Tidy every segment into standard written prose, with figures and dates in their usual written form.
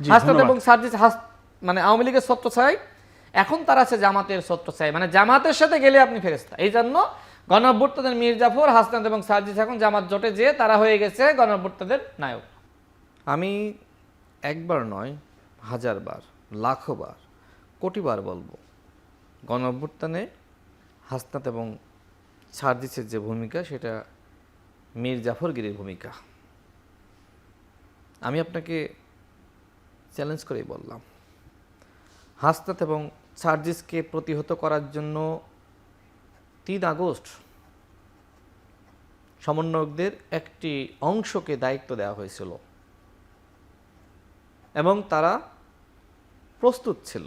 হাসনাত এবং সার্জিস মানে আওয়ামী লীগের ছত্রছায়ায়, এখন তারা আছে জামাতের ছত্রছায়ায়, মানে জামাতের সাথে গেলে আপনি ফেরেশতা। এই জন্য গণঅভ্যুত্থানের মীর জাফর, হাসনাত এবং সার্জিস এখন জামাত জোটে যেয়ে তারা হয়ে গেছে গণঅভ্যুত্থানের নায়ক। আমি একবার নয়, হাজারবার, লাখবার, কোটিবার বলবো, গণঅভ্যুত্থানে হাসনাত এবং সার্জিসের যে ভূমিকা সেটা মীর জাফরগিরির ভূমিকা। আমি আপনাকে চ্যালেঞ্জ করেই বললাম, হাসনাত এবং সার্জিসকে প্রতিহত করার জন্য 3 আগস্ট সমন্বয়কদের একটি অংশকে দায়িত্ব দেওয়া হয়েছিল এবং তারা প্রস্তুত ছিল।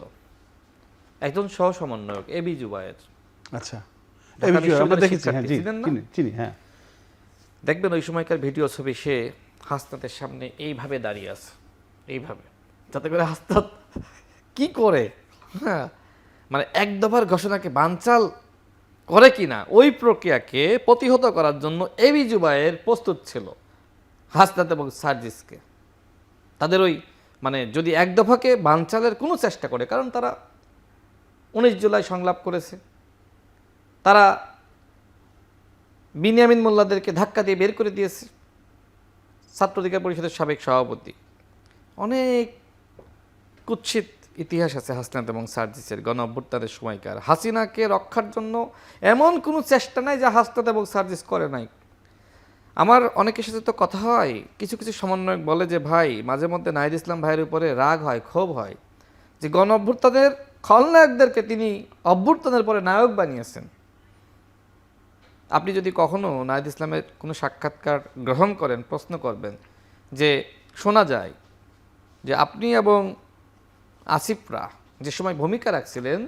একজন সহ সমন্বয়ক এবি জুবায়ের, আচ্ছা, দেখবেন ওই সময়কার ভিডিও ছবি, সে হাসনাতের সামনে এইভাবে দাঁড়িয়ে আছে, এইভাবে, যাতে করে হাসনাত কি করে, হ্যাঁ, মানে এক দফার ঘোষণাকে বানচাল করে কিনা ওই প্রক্রিয়াকে প্রতিহত করার জন্য এবি জুবায়ের প্রস্তুত ছিল হাসনাত এবং সার্জিসকে। তাদের ওই মানে যদি এক দফাকে বানচালের কোনো চেষ্টা করে, কারণ তারা 19 জুলাই সংলাপ করেছে, তারা বিনিয়ামিন মোল্লাদেরকে ধাক্কা দিয়ে বের করে দিয়েছে, ছাত্র অধিকার পরিষদের সাবেক সভাপতি। অনেক কুৎসিত ইতিহাস আছে হাসনাত এবং সার্জিসের গণঅভ্যুত্থানের সময়কার। হাসিনাকে রক্ষার জন্য এমন কোনো চেষ্টা নাই যা হাসনাত এবং সার্জিস করে নাই। আমার অনেকের সাথে তো কথা হয়, কিছু কিছু সমন্বয়ক বলে যে ভাই, মাঝে মধ্যে নাহিদ ইসলাম ভাইয়ের উপরে রাগ হয়, ক্ষোভ হয় যে গণঅভ্যুত্থানের খলনায়কদেরকে তিনি অভ্যুত্থানের পরে নায়ক বানিয়েছেন। আপনি যদি কখনো নাহিদ ইসলামের কোনো সাক্ষাৎকার গ্রহণ করেন, প্রশ্ন করবেন যে শোনা যায় যে আপনি এবং আসিফরা যে সময় ভূমিকা রাখছিলেন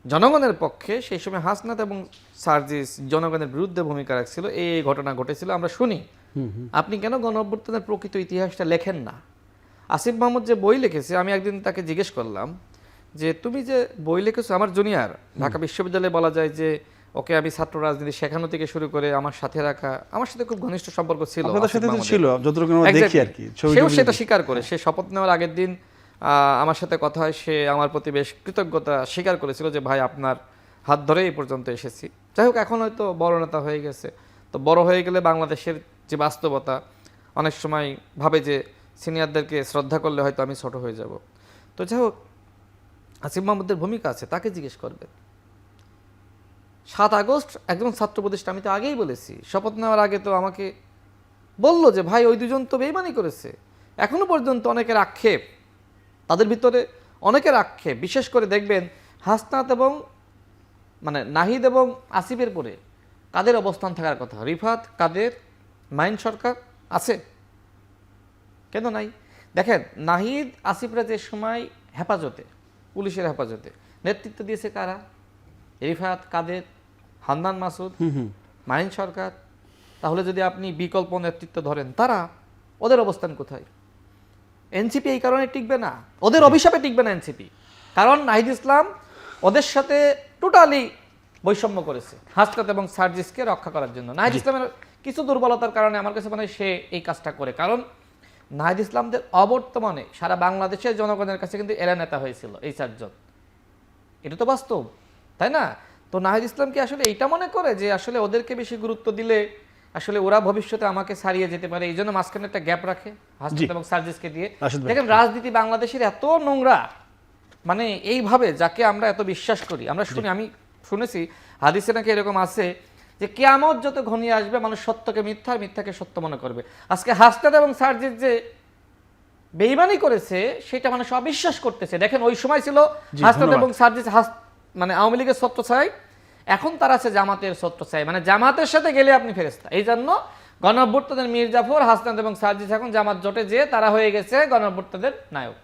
জনগণের পক্ষে, সেই সময় হাসনাত এবং সার্জিস জনগণের বিরুদ্ধে ভূমিকা রাখছিল, এই ঘটনা ঘটেছিল, আমরা শুনি। আপনি কেন গণঅভ্যুত্থানের প্রকৃত ইতিহাসটা লেখেন না? আসিফ মাহমুদ যে বই লিখেছে, আমি একদিন তাকে জিজ্ঞেস করলাম যে তুমি যে বই লিখেছো, আমার জুনিয়র, ঢাকা বিশ্ববিদ্যালয়ে বলা যায় যে ওকে আমি ছাত্র রাজনীতি শেখানো থেকে শুরু করে আমার সাথে রাখা, আমার সাথে খুব ঘনিষ্ঠ সম্পর্ক ছিল, সেও সেটা স্বীকার করে। সে শপথ নেওয়ার আগের দিন আমার সাথে কথা হয়, সে আমার প্রতি বেশ কৃতজ্ঞতা স্বীকার করেছিল যে ভাই আপনার হাত ধরে এই পর্যন্ত এসেছি। যাই হোক, এখন হয়তো বড় নেতা হয়ে গেছে, তো বড় হয়ে গেলে বাংলাদেশের যে বাস্তবতা, অনেক সময় ভাবে যে সিনিয়রদেরকে শ্রদ্ধা করলে হয়তো আমি ছোট হয়ে যাব। তো যাই হোক, আসিফ মাহমুদের ভূমিকা আছে, তাকে জিজ্ঞেস করবে। 7 আগস্ট একজন ছাত্র প্রতিষ্ঠা, আমি তো আগেই বলেছি, শপথ নেওয়ার আগে তো আমাকে বললো যে ভাই ওই দুজন তো বেইমানি করেছে। এখনো পর্যন্ত অনেকের আক্ষেপ, তাদের ভিতরে অনেকের আক্ষেপ, বিশেষ করে দেখবেন হাসনাত এবং মানে নাহিদ এবং আসিফের পরে কাদের অবস্থান থাকার কথা? রিফাত, কাদের, মাইন সরকার আছে, কেন নাই? দেখেন নাহিদ আসিফরা যে সময় হেফাজতে, পুলিশের হেফাজতে নেতৃত্ব দিয়েছে কারা? রিফাত, কাদের, হান্নান মাসুদ, মাইন সরকার। তাহলে যদি আপনি বিকল্প নেতৃত্ব ধরেন, তারা, ওদের অবস্থান কোথায়? এনসিপি এই কারণে টিকবে না, ওদের অভিশাপে টিকবে না এনসিপি, কারণ নাহিদ ইসলাম ওদের সাথে টোটালি বৈষম্য করেছে হাসনাত এবং সার্জিসকে রক্ষা করার জন্য। নাহিদ ইসলামের কিছু দুর্বলতার কারণে আমার কাছে মনে হয় সে এই কাজটা করে, কারণ নাহিদ ইসলামদের অবর্তমানে সারা বাংলাদেশের জনগণের কাছে কিন্তু এরা নেতা হয়েছিল, এই 4 জন, এটা তো বাস্তব, তাই না? তো নাহিদ ইসলাম কি আসলে এইটা মনে করে যে আসলে ওদেরকে বেশি গুরুত্ব দিলে আসলে ওরা ভবিষ্যতে আমাকে ছাড়িয়ে যেতে পারে, এই জন্য মাঝখানে একটা গ্যাপ রাখে হাসনাত এবং সার্জিসকে দিয়ে? দেখেন রাজনীতি বাংলাদেশের এত নোংরা, মানে এইভাবে যাকে আমরা এত বিশ্বাস করি, আমরা শুনি, আমি শুনেছি হাদিসে নাকি এরকম আছে যে কিয়ামত যত ঘনিয়ে আসবে মানুষ সত্যকে মিথ্যা, মিথ্যাকে সত্য মনে করবে। আজকে হাসনাত এবং সার্জিস যে বেইমানি করেছে সেটা মানুষ অবিশ্বাস করতেছে। দেখেন ওই সময় ছিল হাসনাত এবং সার্জিস মানে আওয়ামী লীগের ছত্রছায়ায়, এখন তারা আছে জামাতের ছত্রছায়ায়, মানে জামাতের সাথে গেলে আপনি ফেরেশতা। এই জন্য গণঅভ্যুত্থানের মীর জাফর, হাসনাত এবং সার্জিস এখন জামাত জোটে যেয়ে তারা হয়ে গেছে গণঅভ্যুত্থানের নায়ক।